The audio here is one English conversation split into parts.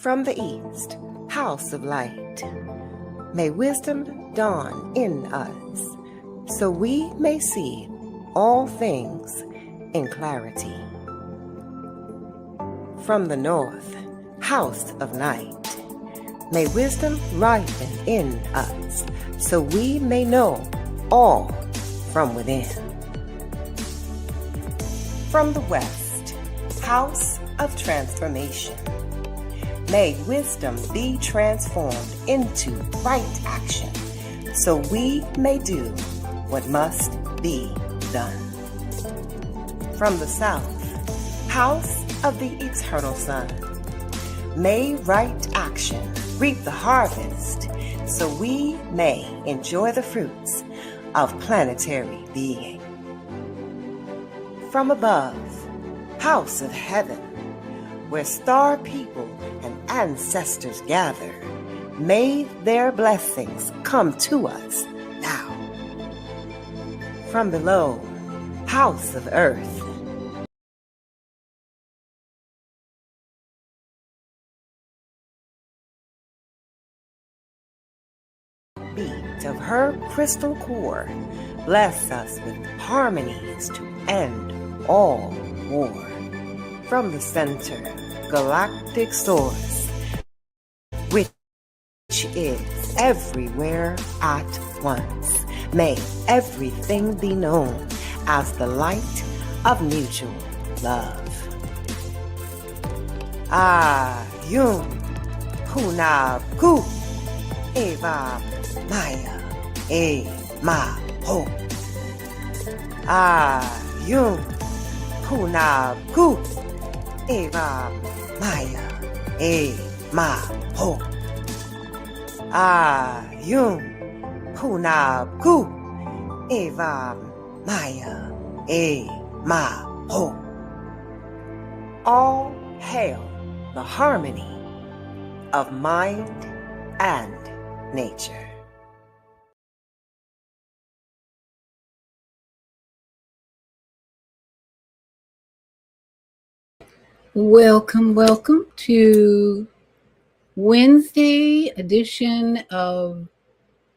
From the east, house of light, may wisdom dawn in us, so we may see all things in clarity. From the north, house of night, may wisdom ripen in us, so we may know all from within. From the west, house of transformation, may wisdom be transformed into right action, so we may do what must be done. From the south, house of the eternal sun, may right action reap the harvest, so we may enjoy the fruits of planetary being. From above, house of heaven, where star people and ancestors gather, may their blessings come to us now. From below, house of earth, beat of her crystal core, bless us with harmonies to end all war. From the center, galactic source, which is everywhere at once, may everything be known as the light of mutual love. Ayun Hunab Ku Eva Maya E Ma Ho. Ayun Hunab Ku Eva Maya E Ma Ho. Ayun Hunab Ku Eva Maya E Ma Ho. All hail the harmony of mind and nature. Welcome to Wednesday edition of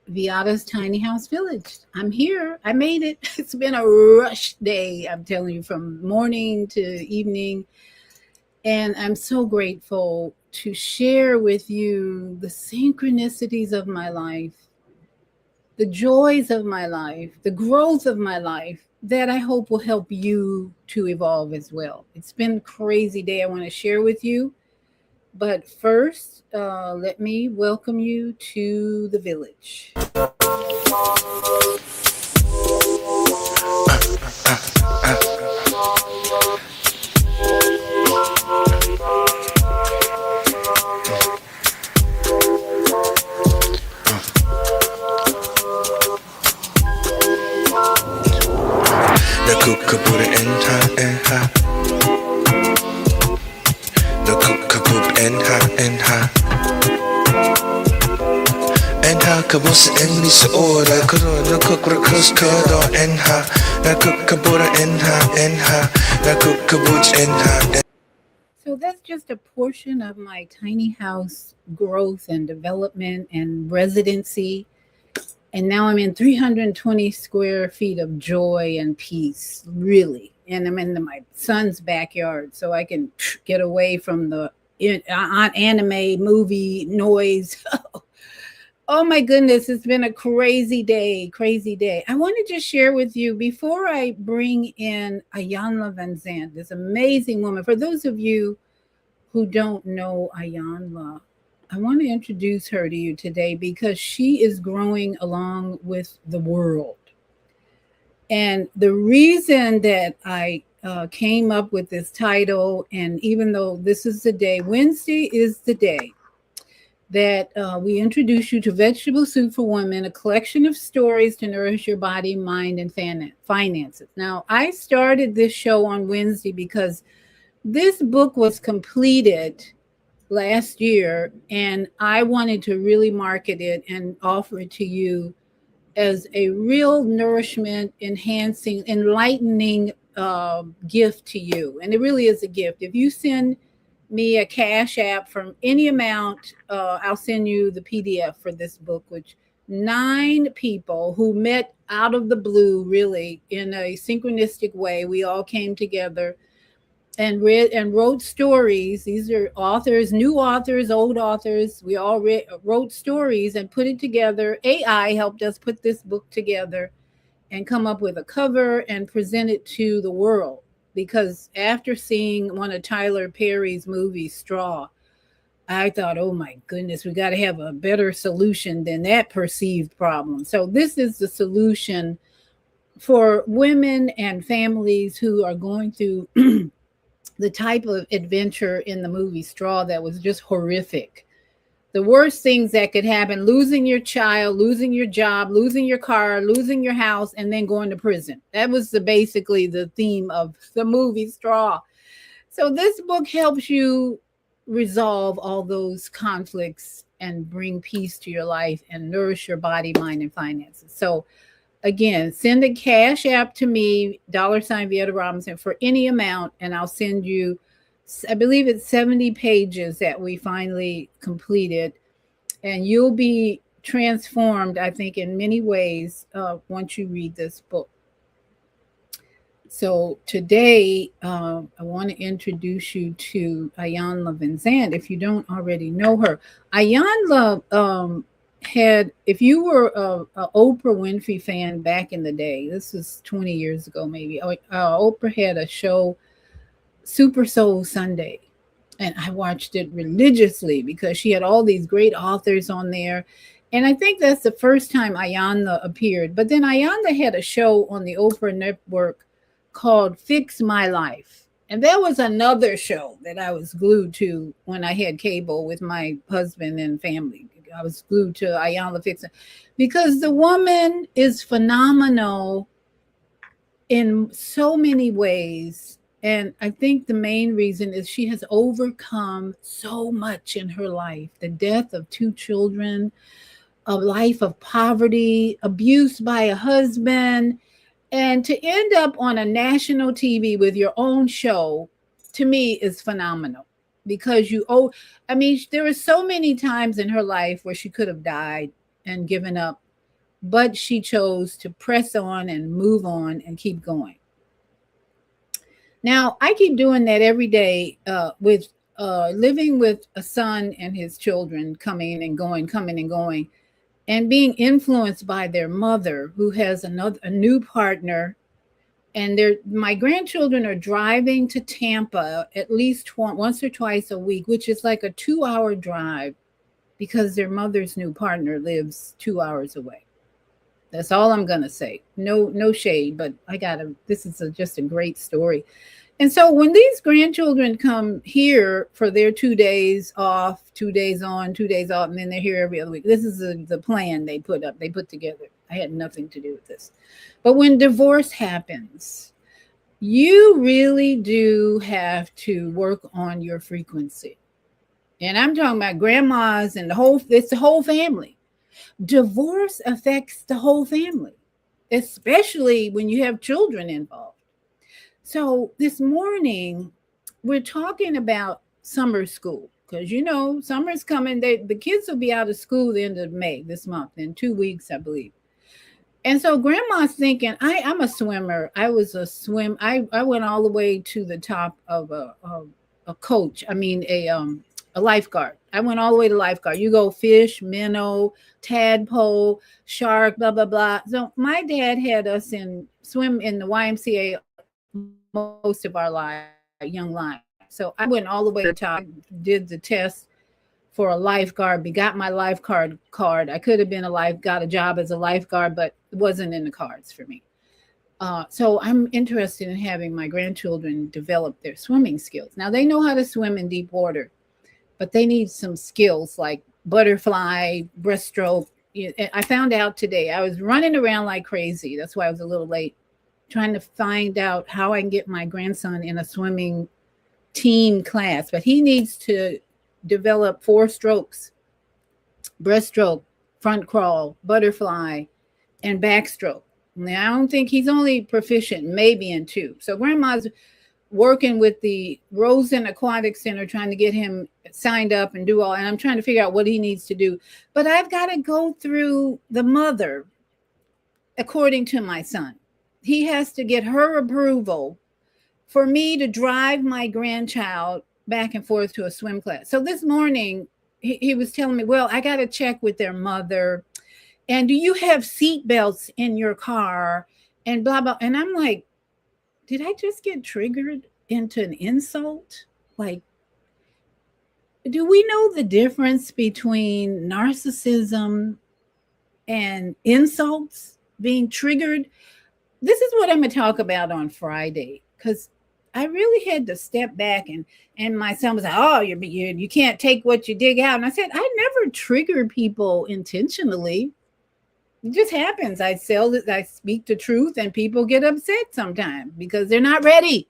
Viada's Tiny House Village. I'm here. I made it. It's been a rush day, I'm telling you, from morning to evening. And I'm so grateful to share with you the synchronicities of my life, the joys of my life, the growth of my life that I hope will help you to evolve as well. It's been a crazy day I want to share with you. But first, let me welcome you to the village. The kookaboota and ha. The kookaboop and ha. And ha kabos and this order corona cookroos curdo and ha. The kookaboota and ha. The kookaboots and ha. So that's just a portion of my tiny house growth and development and residency. And now I'm in 320 square feet of joy and peace, really. And I'm in my son's backyard, so I can get away from the anime movie noise. Oh my goodness, it's been a crazy day. I wanted to share with you, before I bring in Iyanla Vanzant, this amazing woman. For those of you who don't know Iyanla, I want to introduce her to you today because she is growing along with the world. And the reason that I came up with this title, and even though this is the day, Wednesday is the day that we introduce you to Vegetable Soup for Women, a collection of stories to nourish your body, mind, and finances. Now, I started this show on Wednesday because this book was completed last year, and I wanted to really market it and offer it to you as a real nourishment, enhancing, enlightening gift to you. And it really is a gift. If you send me a cash app from any amount, I'll send you the PDF for this book, which 9 people who met out of the blue, really in a synchronistic way. We all came together and read and wrote stories. These are authors, new authors, old authors. We all wrote stories and put it together. AI helped us put this book together and come up with a cover and present it to the world. Because after seeing one of Tyler Perry's movies, Straw, I thought, oh my goodness, we got to have a better solution than that perceived problem. So this is the solution for women and families who are going through the type of adventure in the movie Straw that was just horrific. The worst things that could happen: losing your child, losing your job, losing your car, losing your house, and then going to prison. That was basically the theme of the movie Straw. So this book helps you resolve all those conflicts and bring peace to your life and nourish your body, mind, and finances. So again, send a cash app to me, $ Vieta Robinson, for any amount, and I'll send you, I believe it's 70 pages that we finally completed, and you'll be transformed, I think, in many ways once you read this book. So today, I want to introduce you to Iyanla Vanzant, if you don't already know her. Iyanla if you were a Oprah Winfrey fan back in the day, this was 20 years ago maybe, Oprah had a show, Super Soul Sunday, and I watched it religiously because she had all these great authors on there. And I think that's the first time Iyanla appeared. But then Iyanla had a show on the Oprah network called Fix My Life. And that was another show that I was glued to when I had cable with my husband and family. I was glued to Iyanla Fix, because the woman is phenomenal in so many ways. And I think the main reason is she has overcome so much in her life: the death of 2 children, a life of poverty, abuse by a husband, and to end up on a national TV with your own show, to me, is phenomenal. Because there were so many times in her life where she could have died and given up, but she chose to press on and move on and keep going. Now, I keep doing that every day with living with a son and his children coming and going, and being influenced by their mother, who has a new partner. And my grandchildren are driving to Tampa at least once or twice a week, which is like a 2-hour drive, because their mother's new partner lives 2 hours away. That's all I'm going to say. No shade, but this is just a great story. And so when these grandchildren come here for their 2 days off, 2 days on, 2 days off, and then they're here every other week. This is the plan they put together. I had nothing to do with this. But when divorce happens, you really do have to work on your frequency. And I'm talking about grandmas and it's the whole family. Divorce affects the whole family, especially when you have children involved. So this morning, we're talking about summer school, because, summer's coming. The kids will be out of school the end of May this month, in 2 weeks, I believe. And so grandma's thinking, I'm a swimmer. I went all the way to the top of a coach. A lifeguard. I went all the way to lifeguard. You go fish, minnow, tadpole, shark, blah, blah, blah. So my dad had us swim in the YMCA most of our young lives. So I went all the way to the top, did the test for a lifeguard, got my lifeguard card. I could have got a job as a lifeguard, but it wasn't in the cards for me. So I'm interested in having my grandchildren develop their swimming skills. Now, they know how to swim in deep water, but they need some skills like butterfly, breaststroke. I found out today, I was running around like crazy. That's why I was a little late, trying to find out how I can get my grandson in a swimming team class. But he needs to develop 4 strokes: breaststroke, front crawl, butterfly, and backstroke. Now, I don't think he's only proficient maybe in 2. So grandma's working with the Rosen Aquatic Center, trying to get him signed up and do all, and I'm trying to figure out what he needs to do. But I've got to go through the mother, according to my son. He has to get her approval for me to drive my grandchild back and forth to a swim class. So this morning, he was telling me, well, I got to check with their mother. And do you have seat belts in your car? And blah, blah. And I'm like, did I just get triggered into an insult? Like, do we know the difference between narcissism and insults being triggered? This is what I'm going to talk about on Friday, because I really had to step back, and my son was like, oh, you can't take what you dig out. And I said, I never trigger people intentionally. It just happens. I speak the truth, and people get upset sometimes because they're not ready.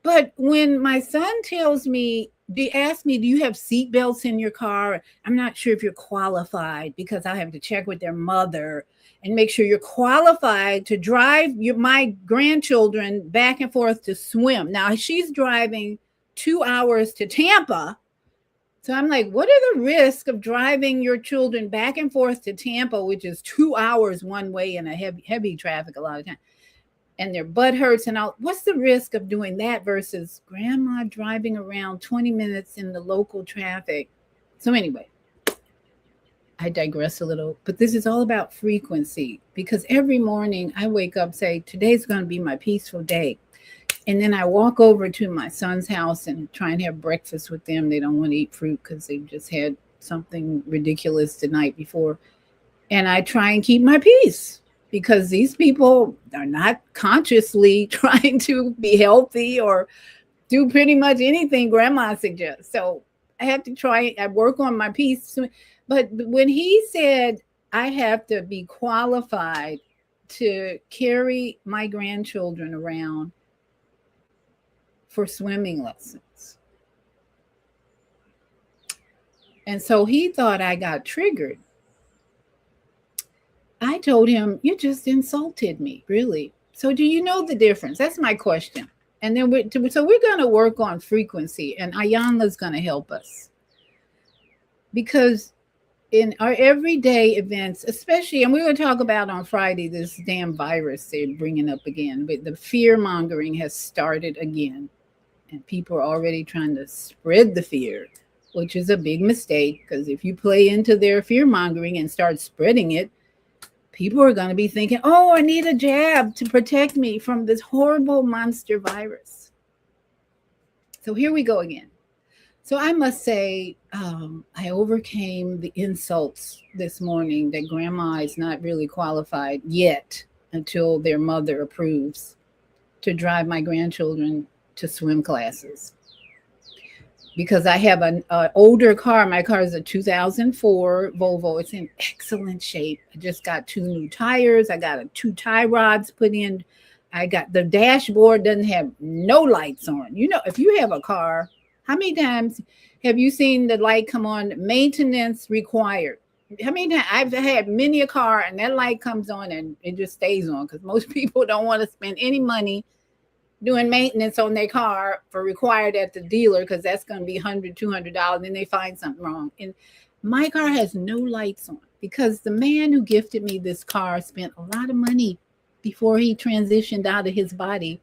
But when my son tells me, they ask me, do you have seatbelts in your car? I'm not sure if you're qualified, because I have to check with their mother and make sure you're qualified to drive my grandchildren back and forth to swim. Now, she's driving 2 hours to Tampa. So I'm like, what are the risks of driving your children back and forth to Tampa, which is 2 hours one way in a heavy traffic a lot of times, and their butt hurts and all? What's the risk of doing that versus grandma driving around 20 minutes in the local traffic? So anyway, I digress a little, but this is all about frequency, because every morning I wake up, say, today's going to be my peaceful day. And then I walk over to my son's house and try and have breakfast with them. They don't want to eat fruit because they've just had something ridiculous the night before. And I try and keep my peace, because these people are not consciously trying to be healthy or do pretty much anything grandma suggests. So I have to try, I work on my peace. But when he said I have to be qualified to carry my grandchildren around for swimming lessons, and so he thought I got triggered, I told him, you just insulted me, really. So do you know the difference? That's my question. And then we're going to work on frequency, and Iyanla's going to help us, because in our everyday events, especially, and we're going to talk about on Friday, this damn virus they're bringing up again, but the fear mongering has started again, and people are already trying to spread the fear, which is a big mistake, because if you play into their fear mongering and start spreading it, people are going to be thinking, oh, I need a jab to protect me from this horrible monster virus. So here we go again. So I must say, I overcame the insults this morning that grandma is not really qualified yet until their mother approves to drive my grandchildren to swim classes. Because I have an older car. My car is a 2004 Volvo. It's in excellent shape. I just got 2 new tires. I got 2 tie rods put in. I got the dashboard doesn't have no lights on. You know, if you have a car, how many times have you seen the light come on? Maintenance required. How many times? I've had many a car and that light comes on and it just stays on, because most people don't want to spend any money doing maintenance on their car for required at the dealer, because that's going to be $100, $200, and they find something wrong. And my car has no lights on, because the man who gifted me this car spent a lot of money before he transitioned out of his body.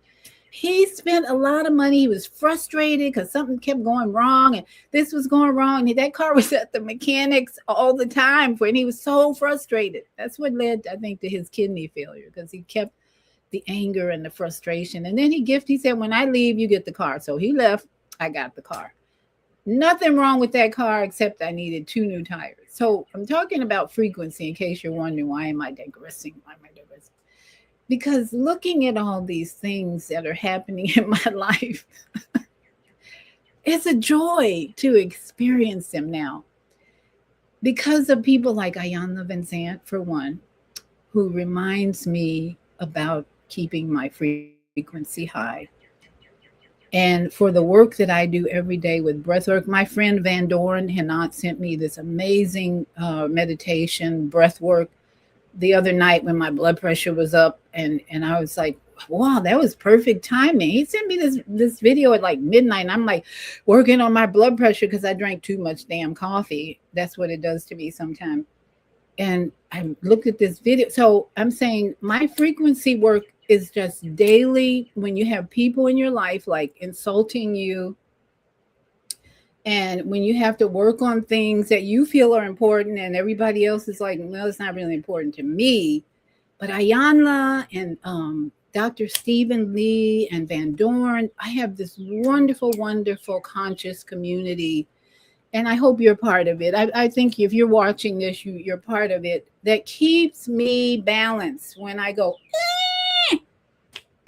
He spent a lot of money. He was frustrated because something kept going wrong and this was going wrong. And that car was at the mechanics all the time, and he was so frustrated. That's what led, I think, to his kidney failure, because he kept the anger and the frustration. And then he said, when I leave, you get the car. So he left. I got the car. Nothing wrong with that car, except I needed 2 new tires. So I'm talking about frequency, in case you're wondering, why am I digressing? Because looking at all these things that are happening in my life, it's a joy to experience them now, because of people like Iyanla Vanzant, for one, who reminds me about keeping my frequency high. And for the work that I do every day with breathwork, my friend Van Doren Hanot sent me this amazing meditation breathwork the other night when my blood pressure was up, and I was like, wow, that was perfect timing. He sent me this video at like midnight, and I'm like working on my blood pressure because I drank too much damn coffee. That's what it does to me sometimes. And I looked at this video. So I'm saying my frequency work is just daily when you have people in your life like insulting you, and when you have to work on things that you feel are important and everybody else is like, well, it's not really important to me. But Iyanla and Dr. Stephen Lee and Van Dorn, I have this wonderful, wonderful conscious community. And I hope you're part of it. I think if you're watching this, you're part of it. That keeps me balanced when I go,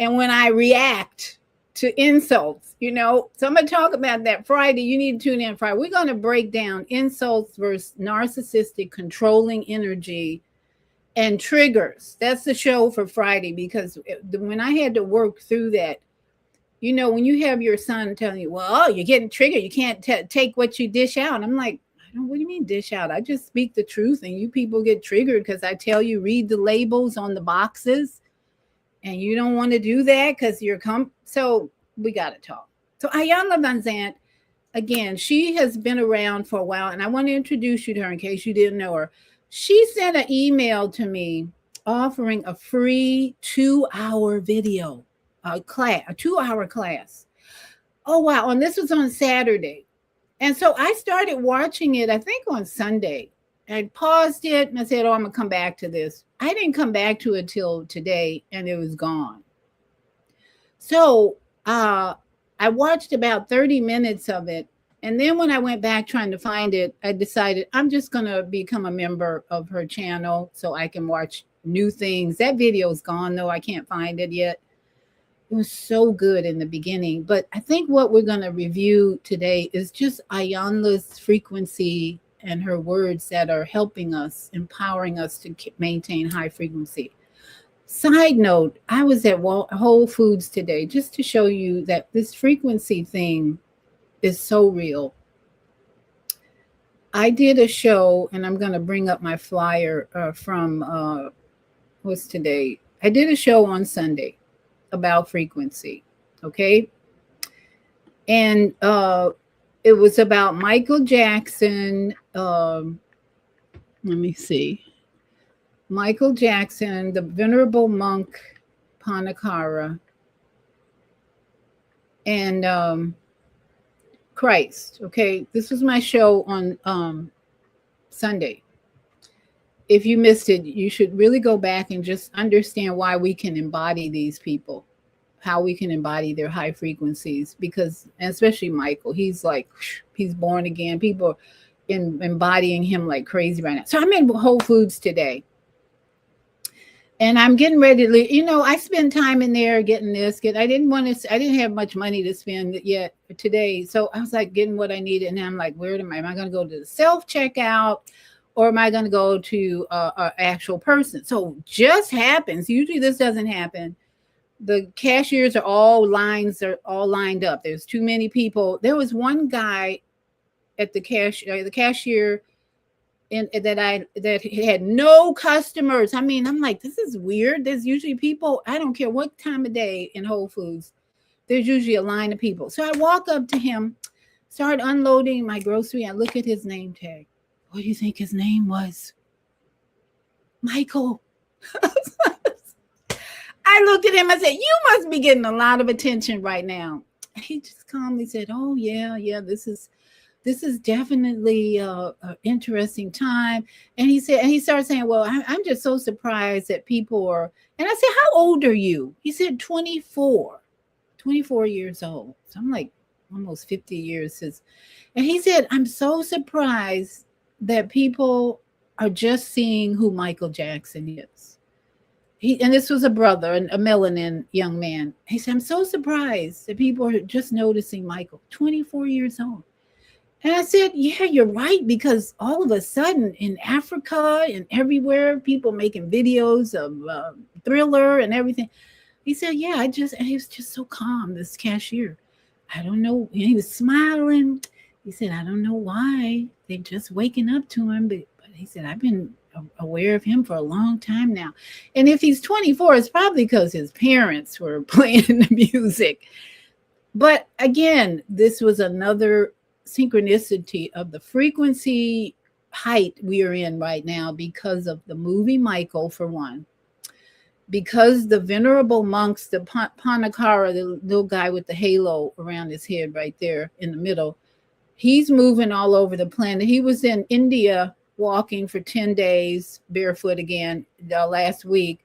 and when I react to insults, So I'm going to talk about that Friday. You need to tune in Friday. We're going to break down insults versus narcissistic controlling energy and triggers. That's the show for Friday, because when I had to work through that, when you have your son telling you, well, you're getting triggered, you can't take what you dish out. I'm like, what do you mean dish out? I just speak the truth, and you people get triggered because I tell you, read the labels on the boxes, and you don't want to do that because you're so we got to talk. So Iyanla Vanzant, again, she has been around for a while, and I want to introduce you to her in case you didn't know her. She sent an email to me offering a free 2-hour video, a 2-hour class. Oh, wow. And this was on Saturday. And so I started watching it, I think on Sunday. I paused it and I said, I'm going to come back to this. I didn't come back to it till today, and it was gone. So I watched about 30 minutes of it. And then when I went back trying to find it, I decided I'm just going to become a member of her channel so I can watch new things. That video is gone, though. I can't find it yet. It was so good in the beginning. But I think what we're going to review today is just Iyanla's frequency and her words that are helping us, empowering us to maintain high frequency. Side note, I was at Whole Foods today just to show you that this frequency thing is so real. I did a show, and I'm going to bring up my flyer from what's today. I did a show on Sunday about frequency, okay? And it was about Michael Jackson. Let me see. Michael Jackson, the venerable monk Panakara, and Christ. Okay, this was my show on Sunday. If you missed it, you should really go back and just understand why we can embody these people, how we can embody their high frequencies, because, and especially Michael, he's born again. People are embodying him like crazy right now. So I'm in Whole Foods today. And I'm getting ready to, I spend time in there getting this. I didn't have much money to spend yet today. So I was like getting what I needed. And I'm like, where am I? Am I going to go to the self-checkout, or am I going to go to an actual person? So just happens. Usually this doesn't happen. The cashiers are all lined up. There's too many people. There was one guy at the cashier that had no customers. I mean, I'm like, this is weird. There's usually people, I don't care what time of day in Whole Foods, there's usually a line of people. So I walk up to him, start unloading my grocery. I look at his name tag. What do you think his name was? Michael. I looked at him. I said, you must be getting a lot of attention right now. He just calmly said, oh, yeah, this is definitely an interesting time. And he started saying, well, I'm just so surprised that people are. And I said, how old are you? He said, 24 years old. So I'm like, almost 50 years since. And he said, I'm so surprised that people are just seeing who Michael Jackson is. And this was a brother, a melanin young man. He said, I'm so surprised that people are just noticing Michael, 24 years old. And I said, yeah, you're right, because all of a sudden in Africa and everywhere, people making videos of Thriller and everything. He said, yeah, he was just so calm, this cashier. I don't know. He was smiling. He said, I don't know why. They're just waking up to him. But he said, I've been aware of him for a long time now. And if he's 24, it's probably because his parents were playing the music. But again, this was another synchronicity of the frequency height we are in right now because of the movie Michael, for one, because the venerable monks, the Panakara, the little guy with the halo around his head right there in the middle, he's moving all over the planet. He was in India walking for 10 days barefoot again last week.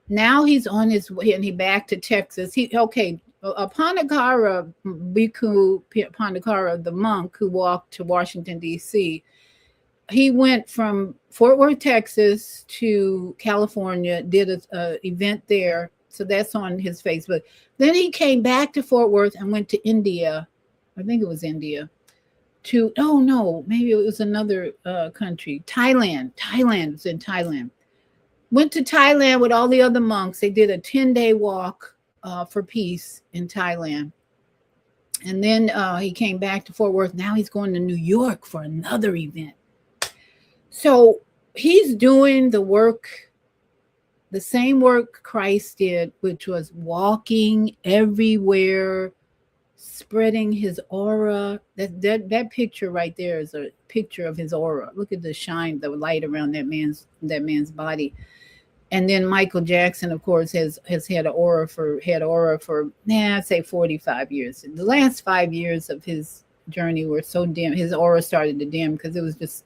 Now he's on his way, and he back to Texas. Panakara, Bhikkhu Panakara, the monk who walked to Washington, D.C., he went from Fort Worth, Texas to California, did an event there. So that's on his Facebook. Then he came back to Fort Worth and went to India. I think it was India. Maybe it was another country. Thailand. Thailand was in Thailand. Went to Thailand with all the other monks. They did a 10-day walk for peace in Thailand. And then he came back to Fort Worth. Now he's going to New York for another event. So he's doing the work, the same work Christ did, which was walking everywhere, spreading his aura. That picture right there is a picture of his aura. Look at the shine, the light around that man's body. And then Michael Jackson, of course, has had aura for I'd say 45 years. The last 5 years of his journey were so dim. His aura started to dim because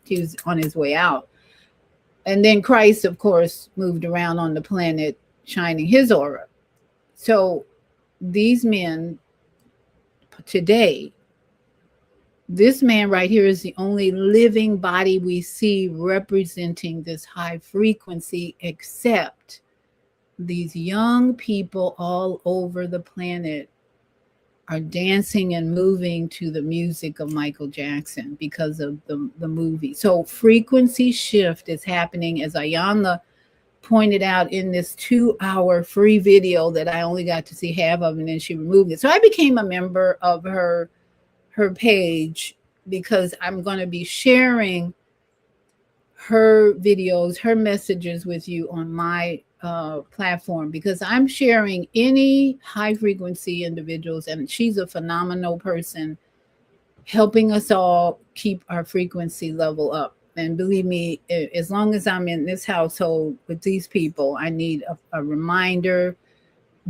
he was on his way out. And then Christ, of course, moved around on the planet shining his aura. So these men today, this man right here is the only living body we see representing this high frequency, except these young people all over the planet are dancing and moving to the music of Michael Jackson because of the movie. So frequency shift is happening, as Iyanla pointed out in this 2-hour free video that I only got to see half of, and then she removed it. So I became a member of her page because I'm going to be sharing her videos, her messages with you on my platform, because I'm sharing any high frequency individuals, and she's a phenomenal person helping us all keep our frequency level up. And believe me, as long as I'm in this household with these people, I need a reminder,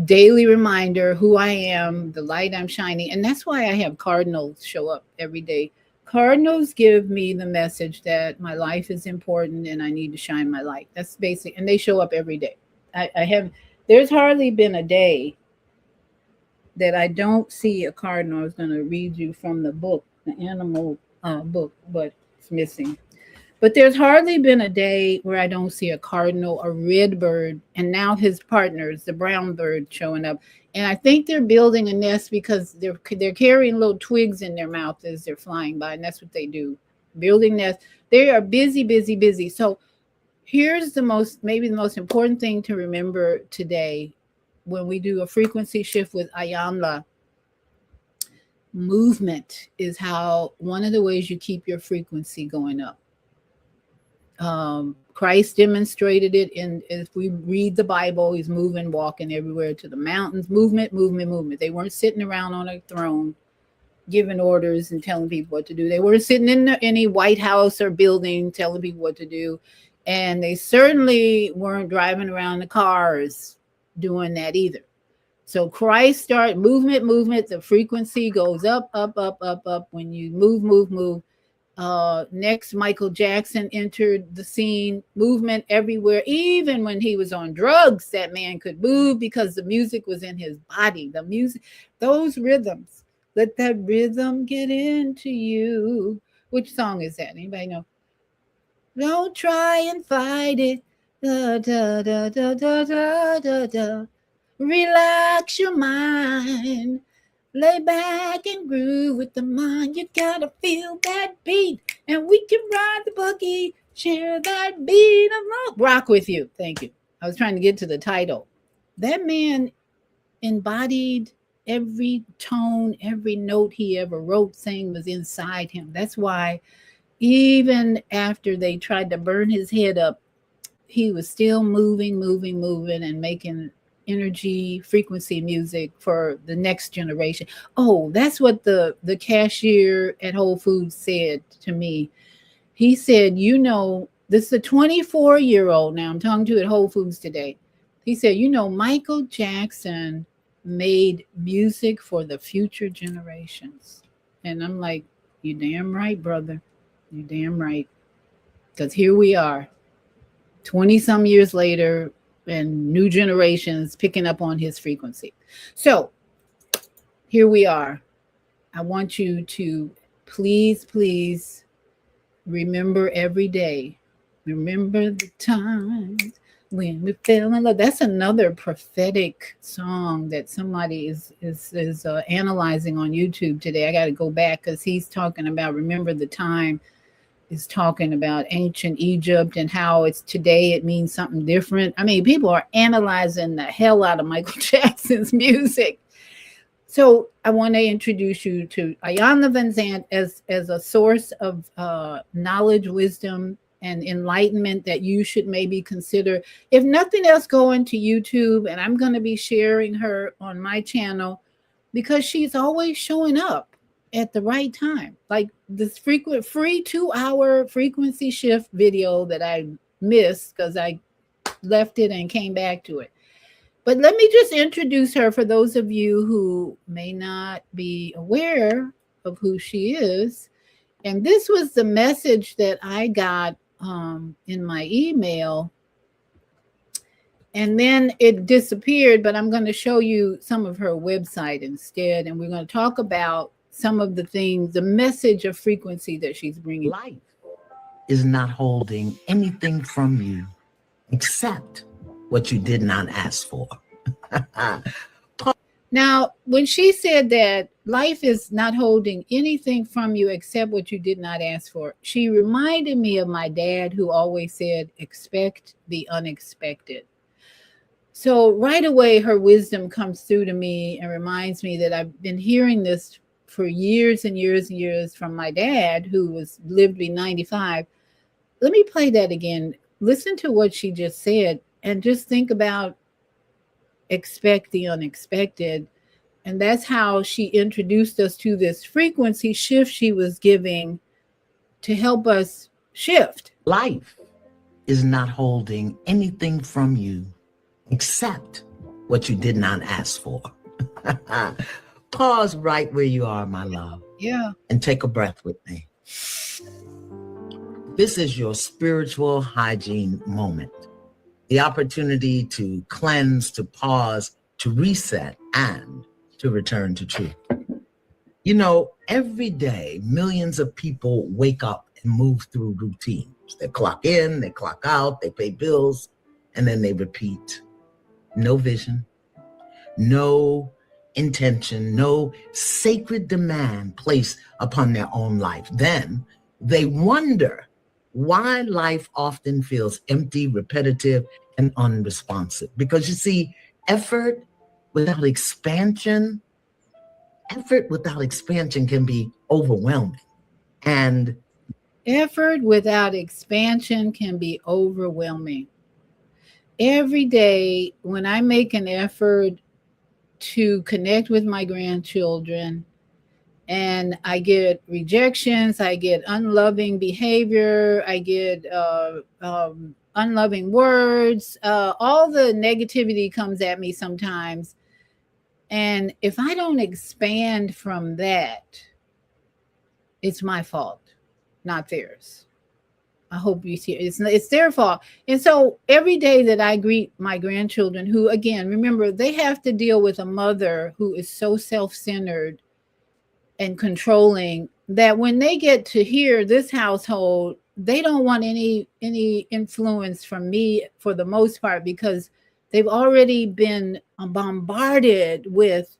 daily reminder who I am, the light I'm shining. And that's why I have cardinals show up every day. Cardinals give me the message that my life is important and I need to shine my light. That's basic. And they show up every day. There's hardly been a day that I don't see a cardinal. I was going to read you from the book, the animal book, but it's missing. But there's hardly been a day where I don't see a cardinal, a red bird, and now his partners, the brown bird, showing up. And I think they're building a nest because they're carrying little twigs in their mouth as they're flying by, and that's what they do, building nests. They are busy, busy, busy. So here's maybe the most important thing to remember today when we do a frequency shift with Iyanla. Movement is one of the ways you keep your frequency going up. Christ demonstrated it, and if we read the Bible, he's moving, walking everywhere to the mountains. Movement, movement, movement. They weren't sitting around on a throne giving orders and telling people what to do. They weren't sitting in any White House or building telling people what to do. And they certainly weren't driving around the cars doing that either. So Christ started movement. The frequency goes up, up, up, up, up. When you move. Next, Michael Jackson entered the scene, movement everywhere. Even when he was on drugs, that man could move because the music was in his body. The music, those rhythms, let that rhythm get into you. Which song is that? Anybody know? Don't try and fight it. Da, da, da, da, da, da, da, da. Relax your mind. Lay back and groove with the mind. You gotta feel that beat, and we can ride the buggy, share that beat of rock with you. Thank you. I was trying to get to the title. That man embodied every tone, every note he ever wrote, sang was inside him. That's why even after they tried to burn his head up he was still moving and making energy frequency music for the next generation. Oh, that's what the cashier at Whole Foods said to me. He said, you know, this is a 24-year-old now I'm talking to at Whole Foods today. He said, you know, Michael Jackson made music for the future generations. And I'm like, you damn right, brother. You damn right. Because here we are, 20 some years later, and new generations picking up on his frequency. So here we are. I want you to please remember every day. Remember the times when we fell in love. That's another prophetic song that somebody is analyzing on YouTube today. I got to go back because he's talking about remember the time. Is talking about ancient Egypt and how it's today it means something different. I mean, people are analyzing the hell out of Michael Jackson's music. So I want to introduce you to Iyanla Vanzant as a source of knowledge, wisdom, and enlightenment that you should maybe consider. If nothing else, go into YouTube, and I'm going to be sharing her on my channel because she's always showing up at the right time. Like this free 2-hour frequency shift video that I missed because I left it and came back to it. But let me just introduce her for those of you who may not be aware of who she is. And this was the message that I got in my email. And then it disappeared, but I'm going to show you some of her website instead. And we're going to talk about some of the things, the message of frequency that she's bringing. Life is not holding anything from you except what you did not ask for. Now, when she said that life is not holding anything from you except what you did not ask for, she reminded me of my dad who always said, expect the unexpected. So right away, her wisdom comes through to me and reminds me that I've been hearing this for years and years and years from my dad, who lived to be 95. Let me play that again. Listen to what she just said and just think about expect the unexpected. And that's how she introduced us to this frequency shift she was giving to help us shift. Life is not holding anything from you except what you did not ask for. Pause right where you are, my love. Yeah. And take a breath with me. This is your spiritual hygiene moment. The opportunity to cleanse, to pause, to reset, and to return to truth. You know, every day, millions of people wake up and move through routines. They clock in, they clock out, they pay bills, and then they repeat. No vision, no intention, no sacred demand placed upon their own life. Then they wonder why life often feels empty, repetitive, and unresponsive. Because you see, effort without expansion can be overwhelming. And effort without expansion can be overwhelming. Every day when I make an effort to connect with my grandchildren and I get rejections, I get unloving behavior, I get unloving words, all the negativity comes at me sometimes. And if I don't expand from that, it's my fault, not theirs. I hope you see it. It's their fault. And so every day that I greet my grandchildren, who, again, remember, they have to deal with a mother who is so self-centered and controlling that when they get to hear this household, they don't want any influence from me for the most part, because they've already been bombarded with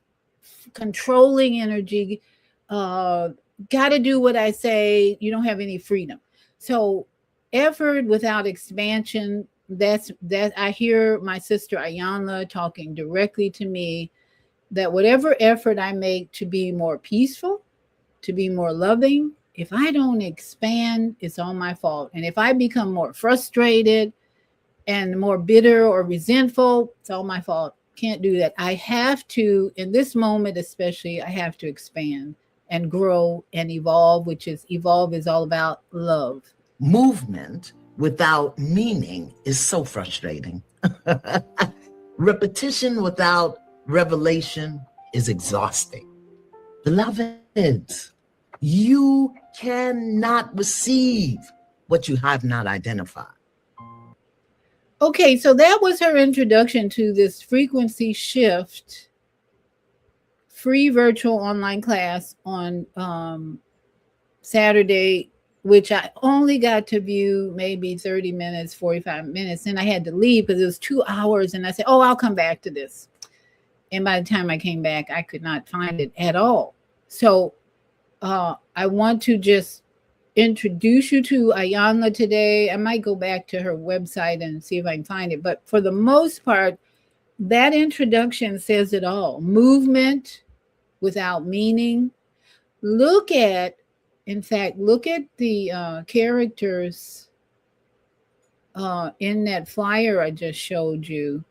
controlling energy. Got to do what I say. You don't have any freedom. So effort without expansion, that I hear my sister Iyanla talking directly to me, that whatever effort I make to be more peaceful, to be more loving, if I don't expand, it's all my fault. And if I become more frustrated, and more bitter or resentful, it's all my fault. Can't do that. I have to, in this moment especially, I have to expand and grow and evolve, which is evolve is all about love. Movement without meaning is so frustrating. Repetition without revelation is exhausting. Beloveds, you cannot receive what you have not identified. Okay, so that was her introduction to this frequency shift free virtual online class on Saturday, which I only got to view maybe 30 minutes, 45 minutes. And I had to leave because it was 2 hours. And I said, oh, I'll come back to this. And by the time I came back, I could not find it at all. So I want to just introduce you to Iyanla today. I might go back to her website and see if I can find it. But for the most part, that introduction says it all. Movement without meaning. Look at the characters in that flyer I just showed you.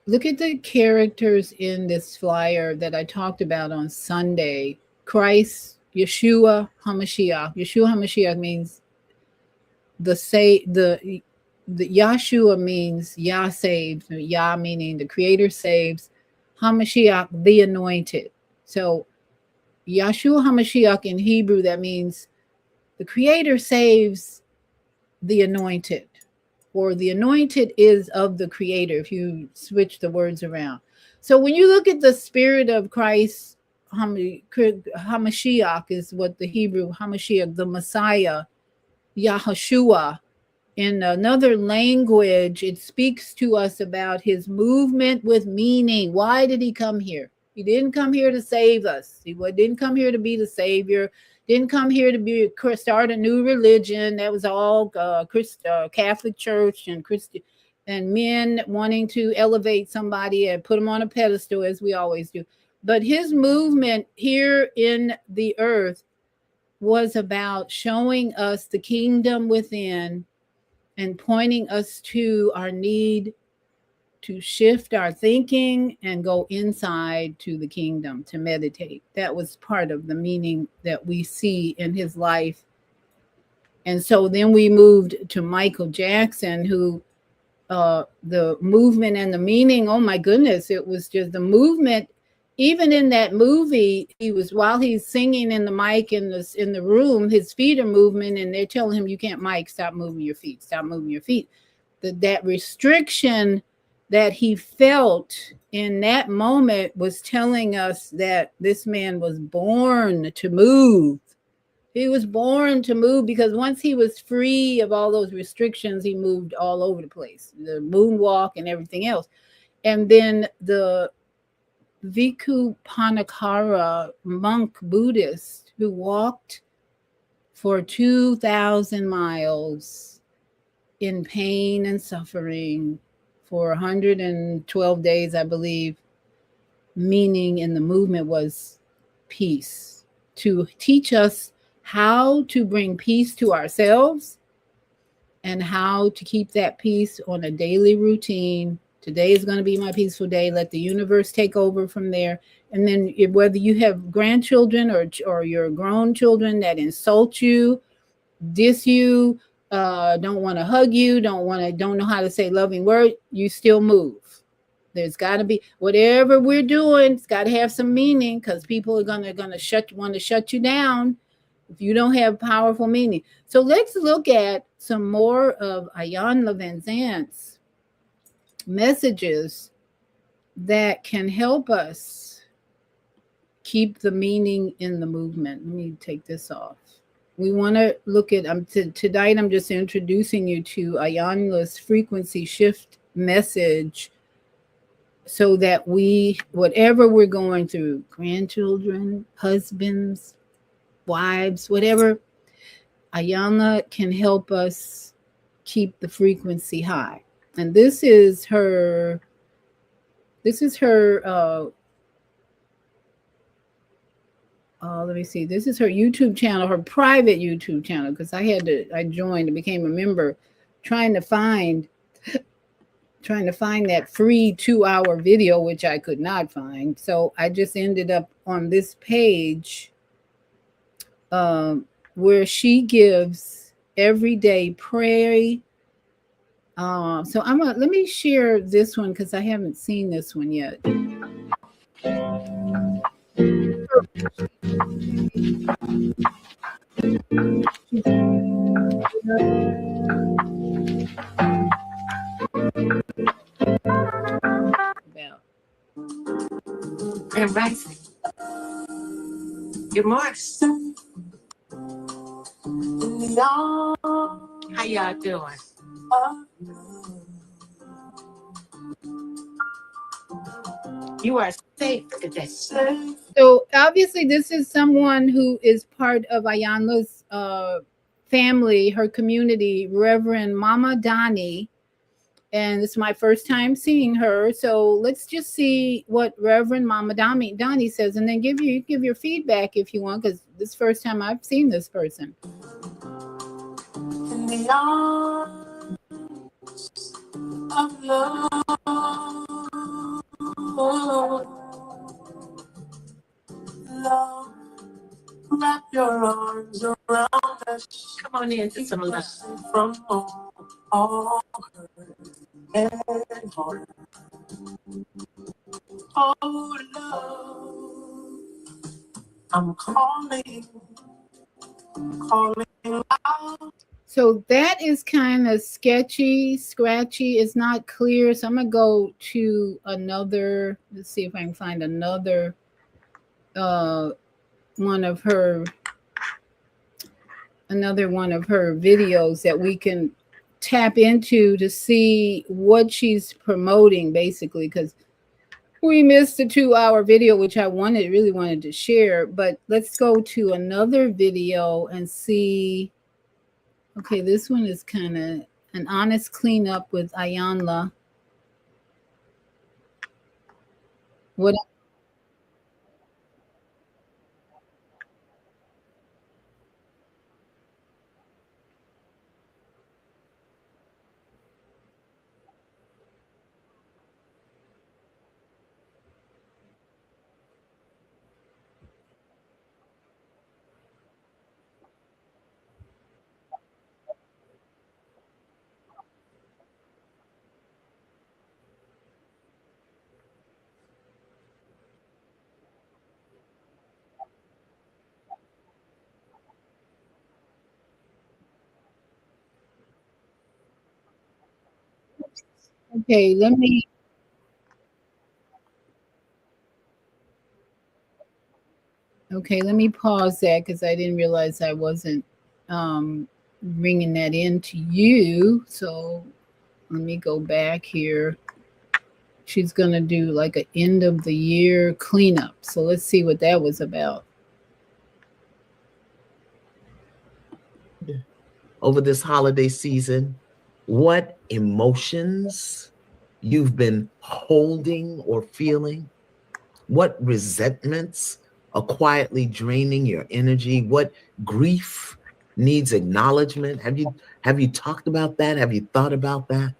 Look at the characters in this flyer that I talked about on Sunday. Christ, Yeshua HaMashiach. Yeshua HaMashiach means the Yahshua means Yah saves. Yah meaning the Creator saves. HaMashiach, the anointed. So Yahshua HaMashiach in Hebrew, that means the Creator saves the anointed, or the anointed is of the Creator, if you switch the words around. So when you look at the Spirit of Christ, HaMashiach is what the Hebrew, HaMashiach, the Messiah, Yahushua. In another language, it speaks to us about his movement with meaning. Why did he come here? He didn't come here to save us. He didn't come here to be the savior. Didn't come here to start a new religion. That was all Catholic Church and Christian and men wanting to elevate somebody and put them on a pedestal, as we always do. But his movement here in the earth was about showing us the kingdom within and pointing us to our need to shift our thinking and go inside to the kingdom to meditate. That was part of the meaning that we see in his life. And so then we moved to Michael Jackson, who the movement and the meaning, oh my goodness, it was just the movement. Even in that movie, while he's singing in the mic in the room, his feet are moving, and they're telling him, you can't mic, stop moving your feet, stop moving your feet. That restriction that he felt in that moment was telling us that this man was born to move. He was born to move, because once he was free of all those restrictions, he moved all over the place, the moonwalk and everything else. And then the Bhikkhu Panakara monk Buddhist who walked for 2,000 miles in pain and suffering for 112 days, I believe, meaning in the movement was peace, to teach us how to bring peace to ourselves and how to keep that peace on a daily routine. Today is going to be my peaceful day. Let the universe take over from there. And then whether you have grandchildren or your grown children that insult you, diss you, don't want to hug you, don't know how to say loving word, you still move. There's got to be, whatever we're doing, it's got to have some meaning, because people are want to shut you down if you don't have powerful meaning. So let's look at some more of Iyanla Vanzant's messages that can help us keep the meaning in the movement. Let me take this off. We want to look at, tonight I'm just introducing you to Iyanla's frequency shift message, so that whatever we're going through, grandchildren, husbands, wives, whatever, Iyanla can help us keep the frequency high. And this is her let me see. This is her YouTube channel, her private YouTube channel, because I joined and became a member, trying to find that free 2-hour video, which I could not find. So I just ended up on this page where she gives everyday prayer. So let me share this one because I haven't seen this one yet. About. Grand Rising. Good morning. How y'all doing? You are safe today. So obviously this is someone who is part of Iyanla's family, her community, Reverend Mama Donnie. And it's my first time seeing her. So let's just see what Reverend Mama Donnie says, and then give your feedback if you want, because this is the first time I've seen this person. In the arms of love, love, wrap your arms around us. Come on into some love. From all hurt and harm. Oh, love, I'm calling out. So that is kind of sketchy, scratchy. It's not clear. So I'm going to go to another. Let's see if I can find another one of her videos that we can tap into to see what she's promoting, basically, because we missed a 2-hour video, which I really wanted to share. But let's go to another video and see. Okay, this one is kind of an honest cleanup with Iyanla. What? Okay, let me pause that because I didn't realize I wasn't bringing that in to you. So let me go back here. She's going to do like an end of the year cleanup. So let's see what that was about. Over this holiday season, what emotions you've been holding or feeling, what resentments are quietly draining your energy, what grief needs acknowledgement. Have you talked about that? Have you thought about that?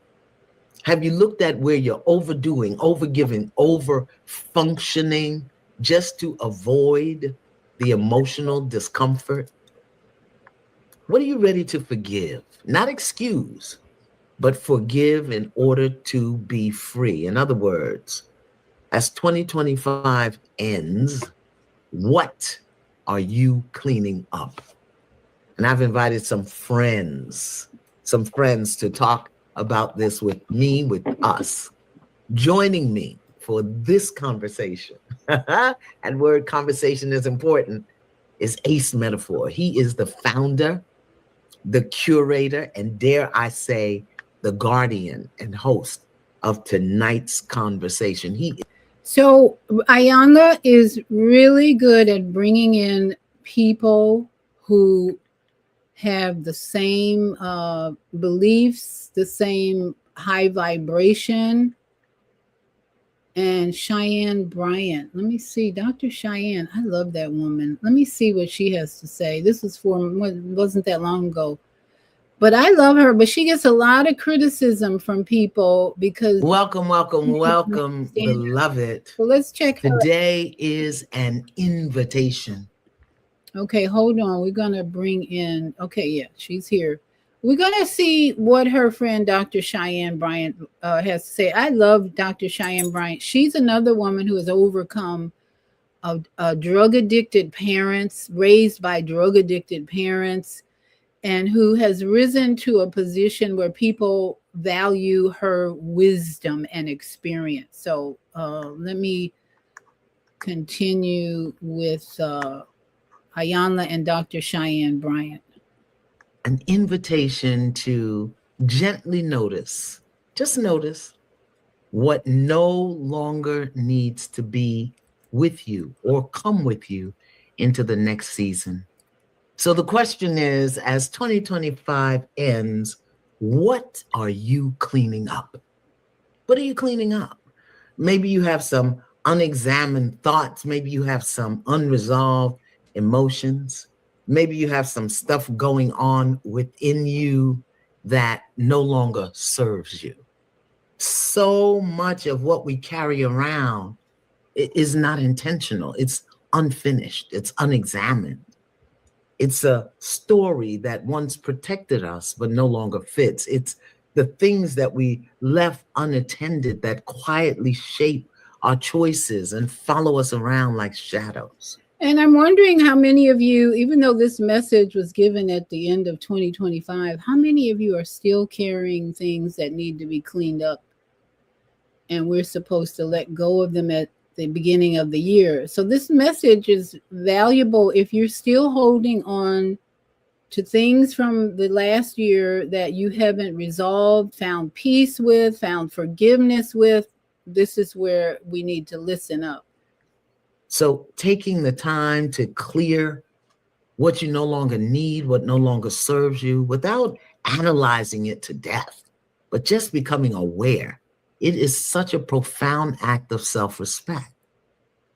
Have you looked at where you're overdoing, overgiving, over functioning just to avoid the emotional discomfort? What are you ready to forgive? Not excuse, but forgive in order to be free. In other words, as 2025 ends, what are you cleaning up? And I've invited some friends to talk about this with me, with us. Joining me for this conversation, and word conversation is important, is Ace Metaphor. He is the founder, the curator, and dare I say, the guardian and host of tonight's conversation. So Iyanla is really good at bringing in people who have the same beliefs, the same high vibration, and Cheyenne Bryant. Let me see. Dr. Cheyenne. I love that woman. Let me see what she has to say. This is wasn't that long ago. But I love her, but she gets a lot of criticism from people because Welcome, beloved. So let's check her. Today is an invitation. Okay, hold on. We're going to bring in, okay, yeah, she's here. We're going to see what her friend Dr. Cheyenne Bryant has to say. I love Dr. Cheyenne Bryant. She's another woman who has overcome drug-addicted parents, raised by drug-addicted parents, and who has risen to a position where people value her wisdom and experience. So let me continue with Iyanla and Dr. Cheyenne Bryant. An invitation to gently notice, just notice what no longer needs to be with you or come with you into the next season. So the question is, as 2025 ends, what are you cleaning up? What are you cleaning up? Maybe you have some unexamined thoughts. Maybe you have some unresolved emotions. Maybe you have some stuff going on within you that no longer serves you. So much of what we carry around is not intentional. It's unfinished. It's unexamined. It's a story that once protected us, but no longer fits. It's the things that we left unattended that quietly shape our choices and follow us around like shadows. And I'm wondering how many of you, even though this message was given at the end of 2025, how many of you are still carrying things that need to be cleaned up? And we're supposed to let go of them at the beginning of the year. So this message is valuable if you're still holding on to things from the last year that you haven't resolved, found peace with, found forgiveness with. This is where we need to listen up. So taking the time to clear what you no longer need, what no longer serves you, without analyzing it to death, but just becoming aware. It is such a profound act of self-respect.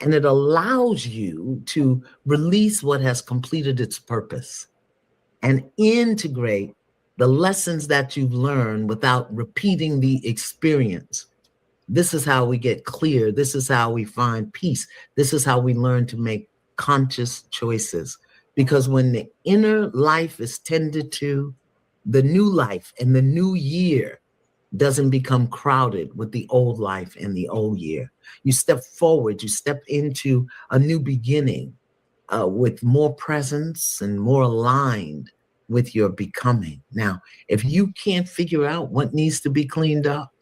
And it allows you to release what has completed its purpose and integrate the lessons that you've learned without repeating the experience. This is how we get clear. This is how we find peace. This is how we learn to make conscious choices. Because when the inner life is tended to, the new life and the new year doesn't become crowded with the old life and the old year. You step forward, you step into a new beginning with more presence and more aligned with your becoming. Now, if you can't figure out what needs to be cleaned up,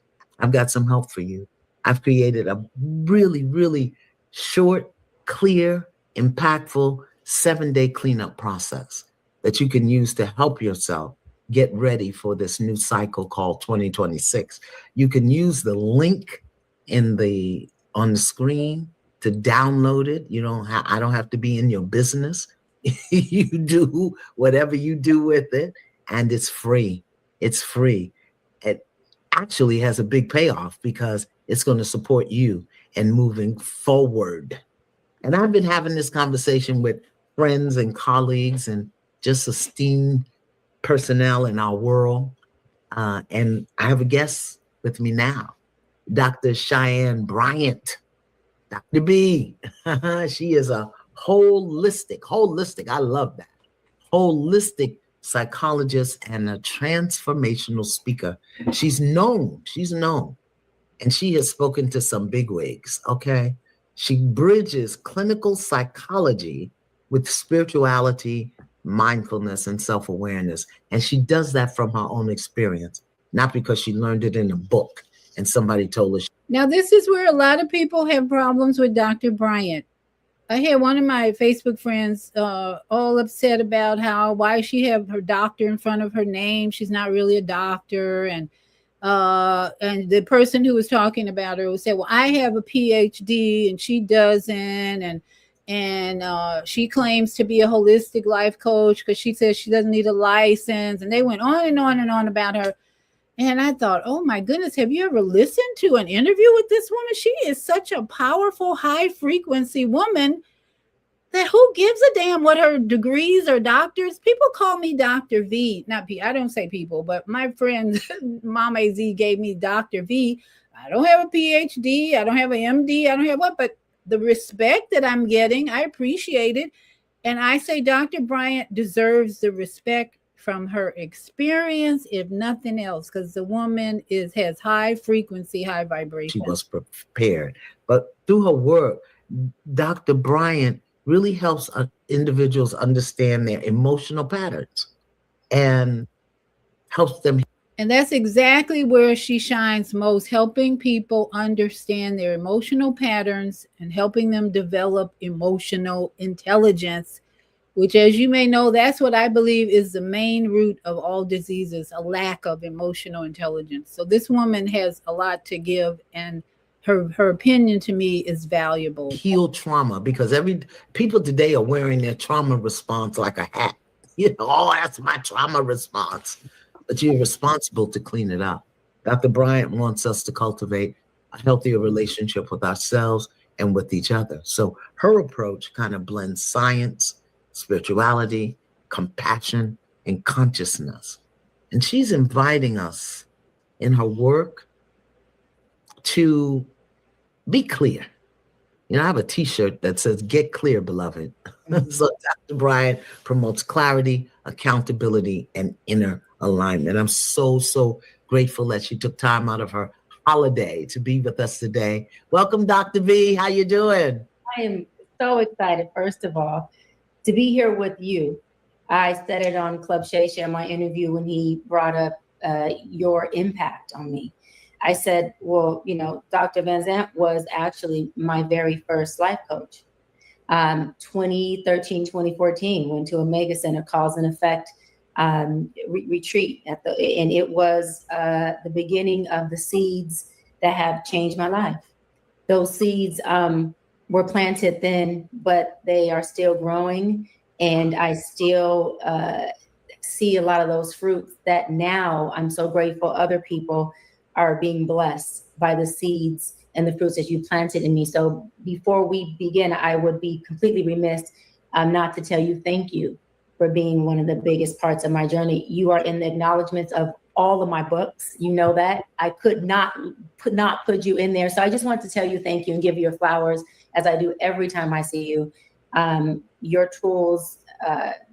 I've got some help for you. I've created a really, really short, clear, impactful 7-day cleanup process that you can use to help yourself get ready for this new cycle called 2026. You can use the link on the screen to download it. I don't have to be in your business. You do whatever you do with it, and it's free. It's free. It actually has a big payoff because it's going to support you in moving forward. And I've been having this conversation with friends and colleagues and just esteemed personnel in our world. And I have a guest with me now, Dr. Cheyenne Bryant, Dr. B. She is a holistic, I love that, holistic psychologist and a transformational speaker. She's known, and she has spoken to some bigwigs, okay? She bridges clinical psychology with spirituality, mindfulness, and self-awareness. And she does that from her own experience, not because she learned it in a book and somebody told her. Now, this is where a lot of people have problems with Dr. Bryant. I had one of my Facebook friends all upset about why she have her doctor in front of her name. She's not really a doctor. And the person who was talking about her would say, well, I have a PhD and she doesn't. And she claims to be a holistic life coach because she says she doesn't need a license. And they went on and on and on about her. And I thought, oh my goodness, have you ever listened to an interview with this woman? She is such a powerful, high frequency woman that who gives a damn what her degrees or doctors? People call me Dr. V. Not P. I don't say people, but my friend Mama Z gave me Dr. V. I don't have a PhD. I don't have an MD. I don't have what, but the respect that I'm getting, I appreciate it. And I say Dr. Bryant deserves the respect from her experience, if nothing else, because the woman has high frequency, high vibration. She was prepared. But through her work, Dr. Bryant really helps individuals understand their emotional patterns and helps them. And that's exactly where she shines most, helping people understand their emotional patterns and helping them develop emotional intelligence, which, as you may know, that's what I believe is the main root of all diseases, a lack of emotional intelligence. So this woman has a lot to give, and her opinion to me is valuable. Heal trauma, because people today are wearing their trauma response like a hat. Oh, that's my trauma response. But you're responsible to clean it up. Dr. Bryant wants us to cultivate a healthier relationship with ourselves and with each other. So her approach kind of blends science, spirituality, compassion, and consciousness. And she's inviting us in her work to be clear. I have a t-shirt that says, "Get clear, beloved." So Dr. Bryant promotes clarity, accountability, and inner alignment. I'm so, so grateful that she took time out of her holiday to be with us today. Welcome, Dr. V. How you doing? I am so excited, first of all, to be here with you. I said it on Club Shay Shay in my interview when he brought up your impact on me. I said, well, Dr. Vanzant was actually my very first life coach. 2013, 2014, went to Omega Center, Cause and Effect retreat and it was the beginning of the seeds that have changed my life. Those seeds were planted then, but they are still growing, and I still see a lot of those fruits that now I'm so grateful other people are being blessed by the seeds and the fruits that you planted in me. So before we begin, I would be completely remiss not to tell you thank you for being one of the biggest parts of my journey. You are in the acknowledgments of all of my books. You know that. I could not put you in there. So I just want to tell you thank you and give you your flowers, as I do every time I see you. Your tools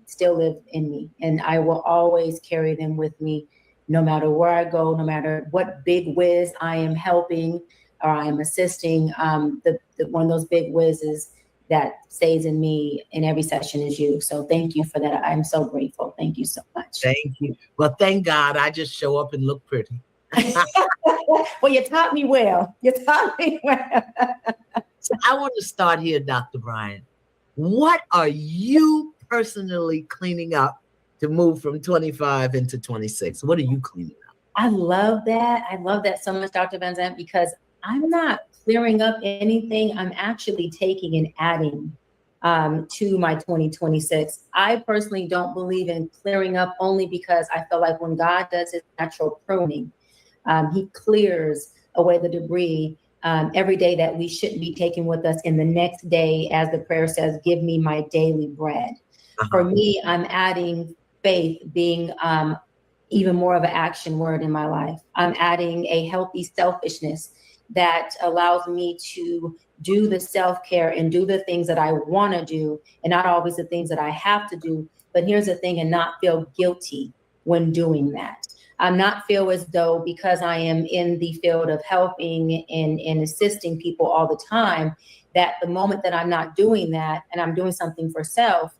still live in me, and I will always carry them with me, no matter where I go, no matter what big whiz I am helping or I am assisting. One of those big whizzes that stays in me in every session is you. So thank you for that. I'm so grateful. Thank you so much. Thank you. Well, thank God I just show up and look pretty. Well, you taught me well. You taught me well. So I want to start here, Dr. Bryant. What are you personally cleaning up to move from 25 into 26? What are you cleaning up? I love that. I love that so much, Dr. Vanzant, because I'm not clearing up anything. I'm actually taking and adding to my 2026. I personally don't believe in clearing up, only because I feel like when God does his natural pruning, he clears away the debris every day that we shouldn't be taking with us in the next day. As the prayer says, give me my daily bread. For me, I'm adding faith being even more of an action word in my life. I'm adding a healthy selfishness that allows me to do the self-care and do the things that I want to do, and not always the things that I have to do. But here's the thing, and not feel guilty when doing that. I'm not feel as though, because I am in the field of helping and assisting people all the time, that the moment that I'm not doing that and I'm doing something for self,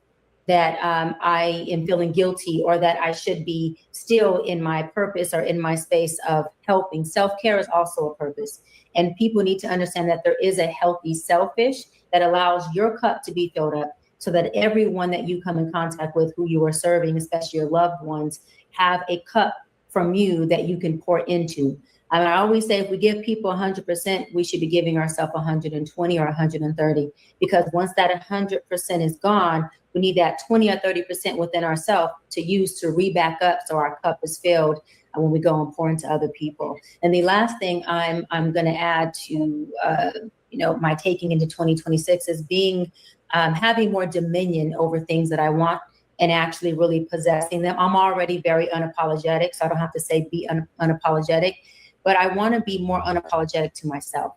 that I am feeling guilty, or that I should be still in my purpose or in my space of helping. Self-care is also a purpose. And people need to understand that there is a healthy selfish that allows your cup to be filled up, so that everyone that you come in contact with, who you are serving, especially your loved ones, have a cup from you that you can pour into. I mean, I always say, if we give people 100%, we should be giving ourselves 120 or 130, because once that 100% is gone, we need that 20 or 30% within ourselves to use to reback up, so our cup is filled when we go and pour into other people. And the last thing I'm going to add to my taking into 2026 is being having more dominion over things that I want and actually really possessing them. I'm already very unapologetic, so I don't have to say be unapologetic, but I want to be more unapologetic to myself.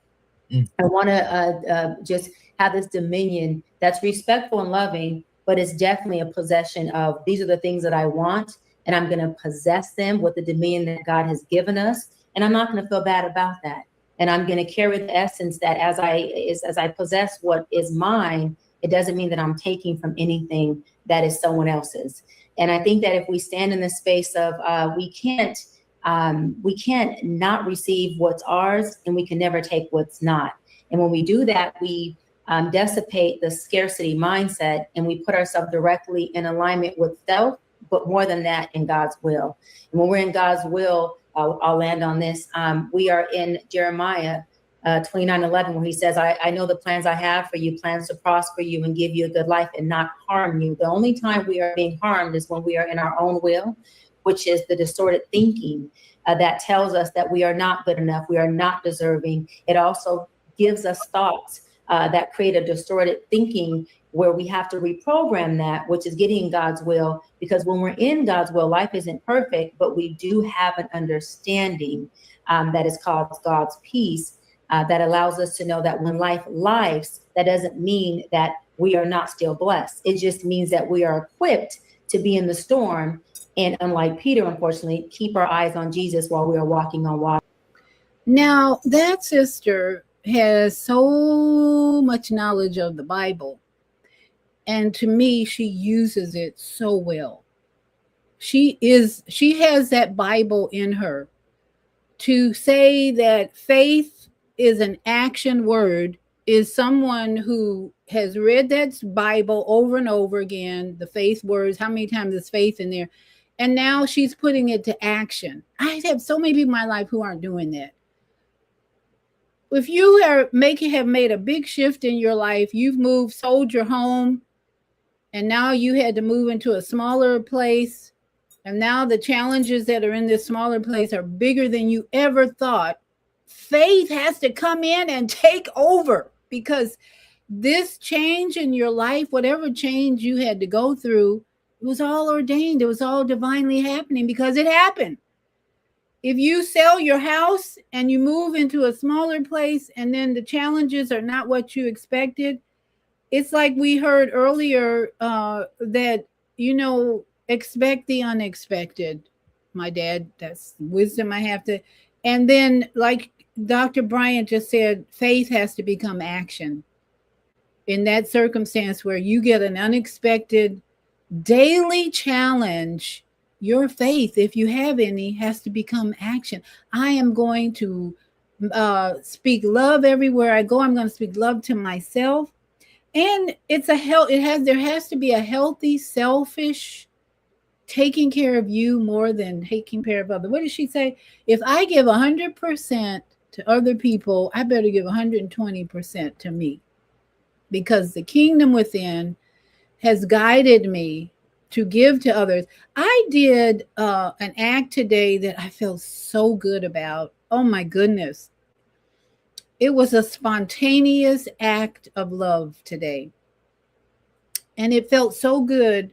I want to just have this dominion that's respectful and loving, but it's definitely a possession of these are the things that I want, and I'm going to possess them with the dominion that God has given us, and I'm not going to feel bad about that. And I'm going to carry the essence that as I possess what is mine, it doesn't mean that I'm taking from anything that is someone else's. And I think that if we stand in the space of we can't not receive what's ours, and we can never take what's not. And when we do that, we dissipate the scarcity mindset, and we put ourselves directly in alignment with self, but more than that, in God's will. And when we're in God's will, I'll land on this. We are in Jeremiah 29:11, where he says, I know the plans I have for you, plans to prosper you and give you a good life and not harm you. The only time we are being harmed is when we are in our own will, which is the distorted thinking that tells us that we are not good enough, we are not deserving. It also gives us thoughts that create a distorted thinking where we have to reprogram that, which is getting in God's will. Because when we're in God's will, life isn't perfect, but we do have an understanding that is called God's peace. That allows us to know that when life lives, that doesn't mean that we are not still blessed. It just means that we are equipped to be in the storm. And unlike Peter, unfortunately, keep our eyes on Jesus while we are walking on water. Now, that sister has so much knowledge of the Bible. And to me, she uses it so well. She has that Bible in her. To say that faith is an action word is someone who has read that Bible over and over again, the faith words, how many times is faith in there? And now she's putting it to action. I have so many people in my life who aren't doing that. If you have made a big shift in your life, you've moved, sold your home, and now you had to move into a smaller place, and now the challenges that are in this smaller place are bigger than you ever thought. Faith has to come in and take over, because this change in your life, whatever change you had to go through, it was all ordained. It was all divinely happening because it happened. If you sell your house and you move into a smaller place and then the challenges are not what you expected, it's like we heard earlier that, expect the unexpected. My dad, that's wisdom I have to. And then, like Dr. Bryant just said, faith has to become action. In that circumstance where you get an unexpected daily challenge, your faith, if you have any, has to become action. I am going to speak love everywhere I go. I'm going to speak love to myself. And there has to be a healthy, selfish, taking care of you more than taking care of others. What did she say? If I give 100% to other people, I better give 120% to me, because the kingdom within has guided me to give to others. I did an act today that I felt so good about. Oh my goodness. It was a spontaneous act of love today. And it felt so good.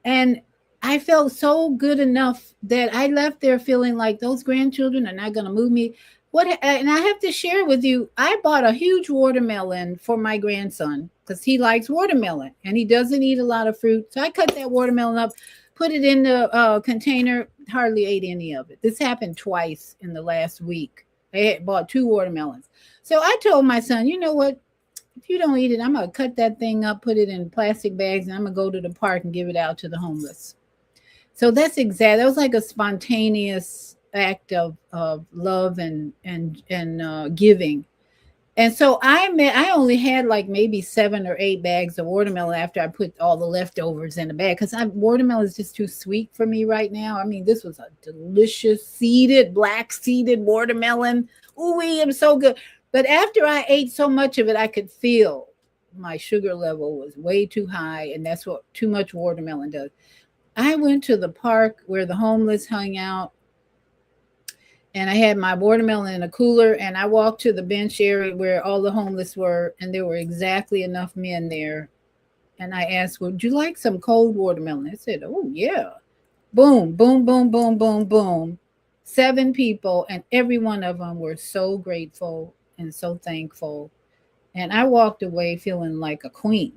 And I felt so good enough that I left there feeling like those grandchildren are not going to move me. And I have to share with you, I bought a huge watermelon for my grandson because he likes watermelon and he doesn't eat a lot of fruit. So I cut that watermelon up, put it in the container, hardly ate any of it. This happened twice in the last week. I had bought 2 watermelons. So I told my son, you know what? If you don't eat it, I'm going to cut that thing up, put it in plastic bags, and I'm going to go to the park and give it out to the homeless. So that was like a spontaneous act of love and giving. And so I only had like maybe 7 or 8 bags of watermelon after I put all the leftovers in the bag, because watermelon is just too sweet for me right now. I mean, this was a delicious black seeded watermelon. Ooh, I'm so good. But after I ate so much of it, I could feel my sugar level was way too high, and that's what too much watermelon does. I went to the park where the homeless hung out, and I had my watermelon in a cooler, and I walked to the bench area where all the homeless were, and there were exactly enough men there. And I asked, would you like some cold watermelon? They said, oh, yeah. Boom, boom, boom, boom, boom, boom. 7 people, and every one of them were so grateful and so thankful. And I walked away feeling like a queen,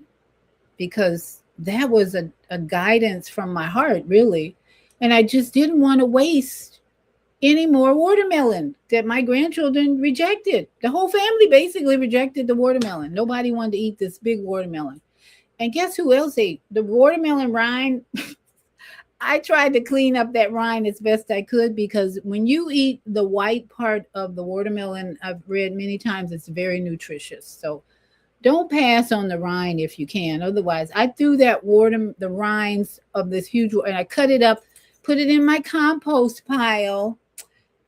because that was a guidance from my heart, really. And I just didn't want to waste any more watermelon that my grandchildren rejected. The whole family basically rejected the watermelon. Nobody wanted to eat this big watermelon. And guess who else ate? The watermelon rind. I tried to clean up that rind as best I could, because when you eat the white part of the watermelon, I've read many times it's very nutritious. So don't pass on the rind if you can. Otherwise, I threw the rinds of this huge, and I cut it up, put it in my compost pile.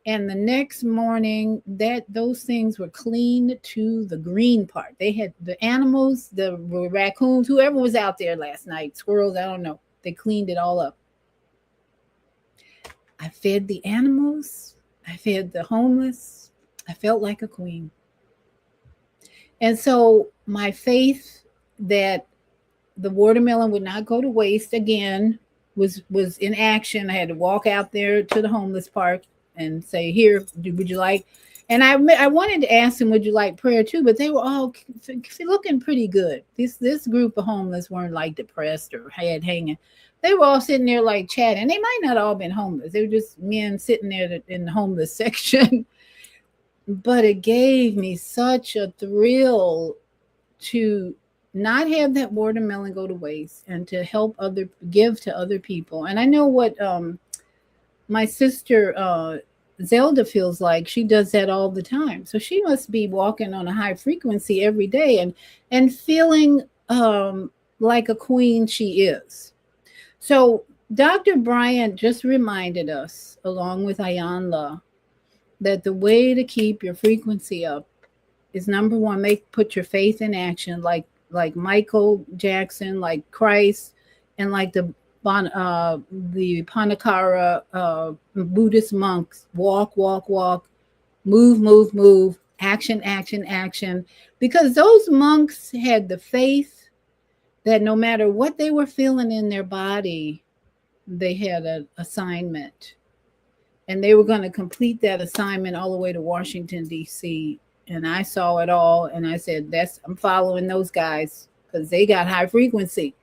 And the next morning, those things were cleaned to the green part. They had the animals, the raccoons, whoever was out there last night, squirrels, I don't know. They cleaned it all up. I fed the animals. I fed the homeless. I felt like a queen. And so my faith that the watermelon would not go to waste again was in action. I had to walk out there to the homeless park and say, here, would you like? And I wanted to ask them, would you like prayer too? But they were all looking pretty good. This group of homeless weren't like depressed or head hanging. They were all sitting there like chatting. They might not all been homeless. They were just men sitting there in the homeless section. But it gave me such a thrill to not have that watermelon go to waste, and to give to other people. And I know what my sister Zelda feels like. She does that all the time. So she must be walking on a high frequency every day and feeling like a queen she is. So Dr. Bryant just reminded us, along with Iyanla, that the way to keep your frequency up is, number one, put your faith in action, like Michael Jackson, like Christ, and like the Panakara Buddhist monks. Walk, move, action. Because those monks had the faith that no matter what they were feeling in their body, they had an assignment. And they were going to complete that assignment all the way to Washington, D.C. And I saw it all. And I said, I'm following those guys, because they got high frequency.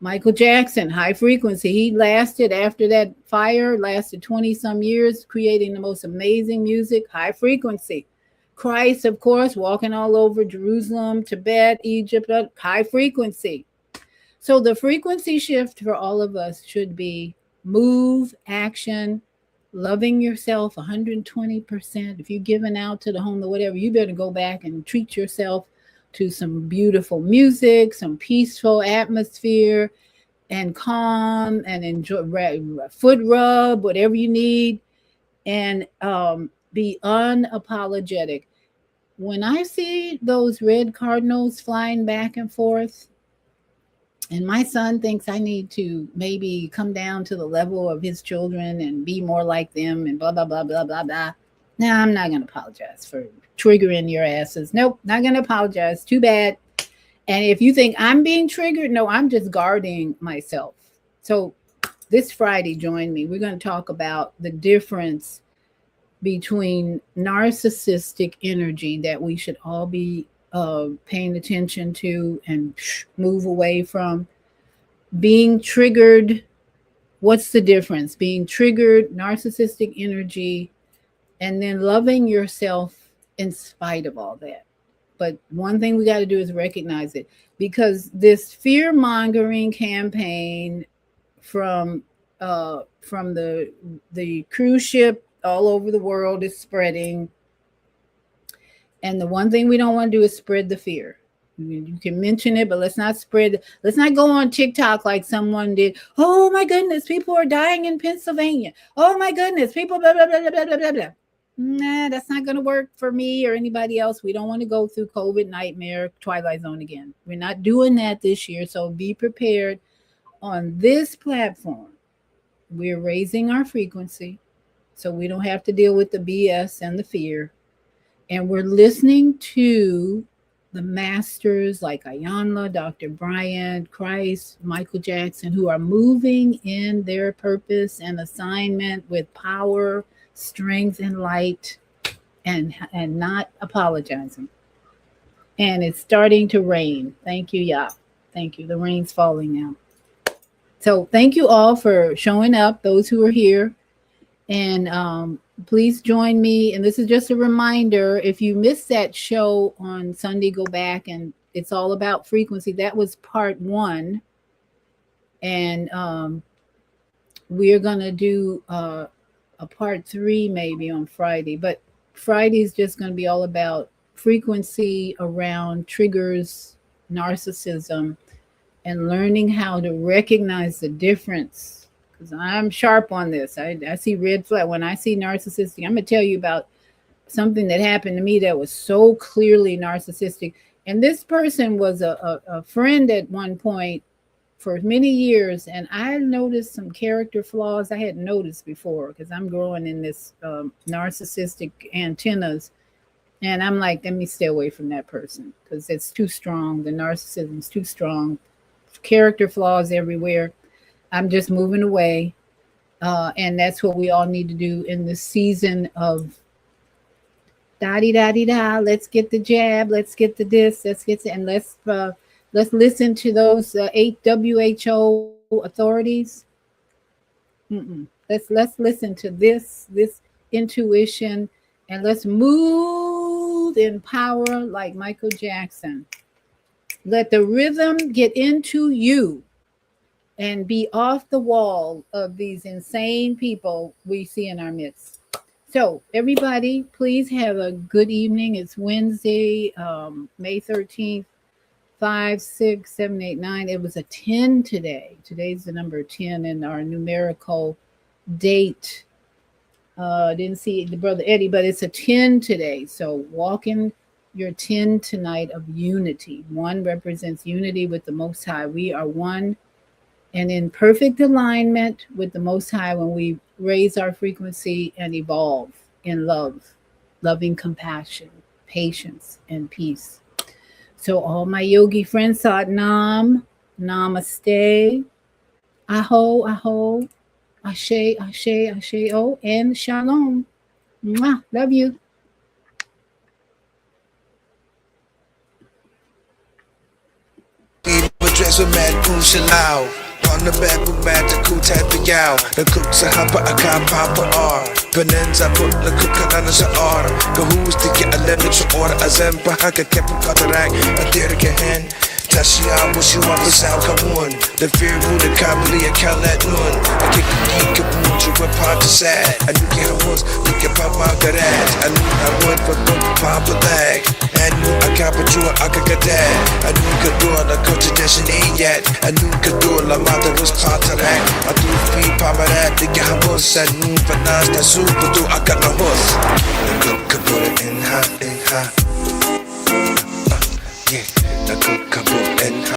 Michael Jackson, high frequency. He lasted, after that fire, 20 some years, creating the most amazing music, high frequency. Christ, of course, walking all over Jerusalem, Tibet, Egypt, high frequency. So the frequency shift for all of us should be move, action, loving yourself 120%. If you're giving out to the home or whatever, you better go back and treat yourself to some beautiful music, some peaceful atmosphere, and calm, and enjoy foot rub, whatever you need, and be unapologetic. When I see those red cardinals flying back and forth, and my son thinks I need to maybe come down to the level of his children and be more like them and blah, blah, blah, blah, blah, blah. Now, I'm not going to apologize for triggering your asses. Nope, not going to apologize. Too bad. And if you think I'm being triggered, no, I'm just guarding myself. So this Friday, join me. We're going to talk about the difference between narcissistic energy that we should all be paying attention to and move away from. Being triggered, what's the difference? Being triggered, narcissistic energy, and then loving yourself in spite of all that. But one thing we got to do is recognize it, because this fear-mongering campaign from the cruise ship all over the world is spreading. And the one thing we don't want to do is spread the fear. You can mention it, but let's not go on TikTok like someone did. Oh my goodness, people are dying in Pennsylvania. Oh my goodness, people blah, blah, blah, blah, blah, blah, blah. Nah, that's not going to work for me or anybody else. We don't want to go through COVID nightmare, Twilight Zone again. We're not doing that this year. So be prepared on this platform. we're raising our frequency so we don't have to deal with the BS and the fear. And we're listening to the masters like Iyanla, Dr. Bryant, Christ, Michael Jackson, who are moving in their purpose and assignment with power, strength, and light, and not apologizing. And it's starting to rain. Thank you, Yah. Thank you. The rain's falling now. So thank you all for showing up, those who are here. And please join me. And this is just a reminder, if you missed that show on Sunday, go back, and it's all about frequency. That was part 1. And we're going to do a part 3 maybe on Friday. But Friday is just going to be all about frequency around triggers, narcissism, and learning how to recognize the difference. Because I'm sharp on this. I see red flag. When I see narcissistic, I'm going to tell you about something that happened to me that was so clearly narcissistic. And this person was a friend at one point for many years. And I noticed some character flaws I hadn't noticed before because I'm growing in this narcissistic antennas. And I'm like, let me stay away from that person because it's too strong. The narcissism is too strong. Character flaws everywhere. I'm just moving away. And that's what we all need to do in the season of da-di-da-di-da. Let's get the jab. Let's get the this. Let's get the, and let's listen to those 8 WHO authorities. Let's listen to this intuition, and let's move in power like Michael Jackson. Let the rhythm get into you and be off the wall of these insane people we see in our midst. So everybody, please have a good evening. It's Wednesday, May 13th, 5, 6, 7, 8, 9. It was a 10 today. Today's the number 10 in our numerical date. Didn't see the brother Eddie, but it's a 10 today. So walk in your 10 tonight of unity. 1 represents unity with the Most High. We are one and in perfect alignment with the Most High when we raise our frequency and evolve in love, loving compassion, patience, and peace. So all my yogi friends, Sat Nam, Namaste, Aho, Aho, Ashe, Ashe, Ashe, oh, and Shalom. Mwah, love you. Dress with mad Ushalau. On the bed with mad the cool type of yow. The cooks a hopper, a car papa R. Benenza put the cook on us order. Go who's to get a lemon to order a zempa, haka kept a cataract, a dear again. Tashia, wish you up a sound come on. The fear who the Kabali, a Kalat noon. I kick the geek of moon to a part to sad. I knew get a horse, we can pop my garage. I knew I would for Papa Lag. I knew I got but you I could get that. I knew you could do it, I could tradition ain't yet. I knew you could do it, la mother was part of that. I do free Papa that, the Gahabos, I knew for Nas, that super do I got no horse. The cook could put it in hot, in hot. Yeah, the cook could put it in hot.